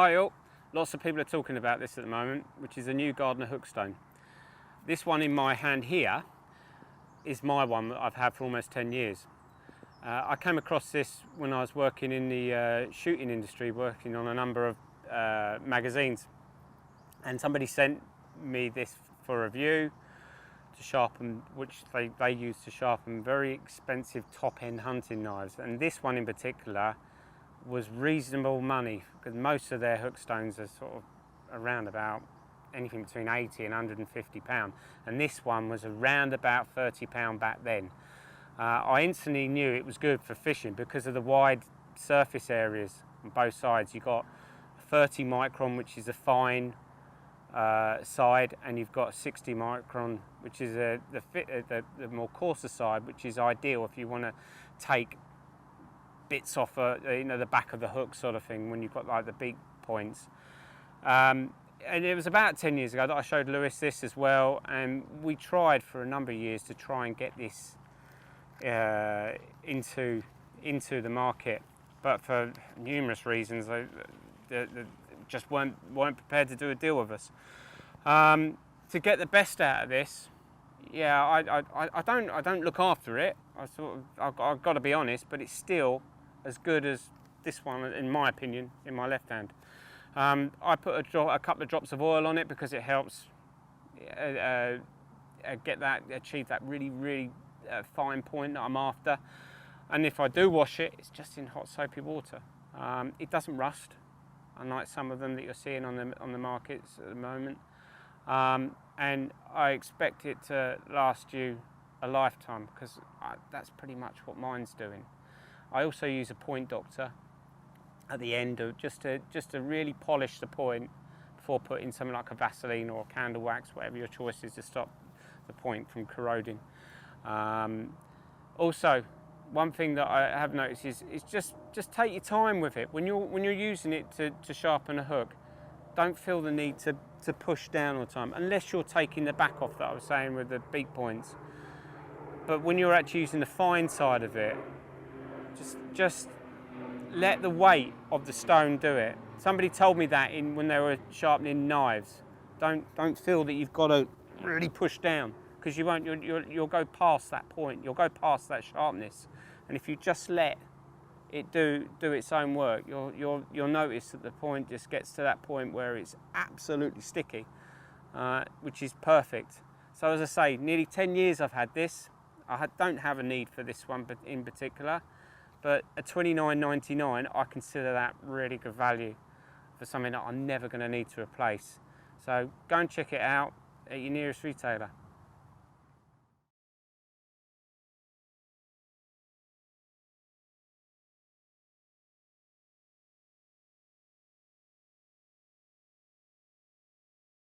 Hi all, lots of people are talking about this at the moment, which is a new Gardner hookstone. This one in my hand here is my one that I've had for almost 10 years. I came across this when I was working in the shooting industry, working on a number of magazines, and somebody sent me this for review to sharpen, which they use to sharpen very expensive top-end hunting knives, and this one in particular was reasonable money because most of their hookstones are sort of around about anything between 80 and 150 pound, and this one was around about 30 pound back then. I instantly knew it was good for fishing because of the wide surface areas on both sides. You've got 30 micron, which is a fine side, and you've got 60 micron, which is the more coarser side, which is ideal if you want to take bits off the back of the hook sort of thing when you've got like the beak points. And it was about 10 years ago that I showed Lewis this as well, and we tried for a number of years to try and get this into the market, but for numerous reasons they just weren't prepared to do a deal with us. To get the best out of this, yeah, I don't look after it. I've got to be honest, but it's still as good as this one, in my opinion, in my left hand. I put a couple of drops of oil on it because it helps achieve that really fine point that I'm after. And if I do wash it, it's just in hot soapy water. It doesn't rust, unlike some of them that you're seeing on the markets at the moment. And I expect it to last you a lifetime because that's pretty much what mine's doing. I also use a point doctor at the end just to really polish the point before putting something like a Vaseline or a candle wax, whatever your choice is, to stop the point from corroding. Also, one thing that I have noticed is just take your time with it. When you're using it to sharpen a hook, don't feel the need to push down all the time, unless you're taking the back off that I was saying with the beak points. But when you're actually using the fine side of it, just let the weight of the stone do it. Somebody told me that when they were sharpening knives. Don't feel that you've got to really push down, because you won't. You'll go past that point. You'll go past that sharpness, and if you just let it do its own work, you'll notice that the point just gets to that point where it's absolutely sticky, which is perfect. So as I say, nearly 10 years I've had this. I don't have a need for this one, but in particular. But at $29.99, I consider that really good value for something that I'm never going to need to replace. So go and check it out at your nearest retailer.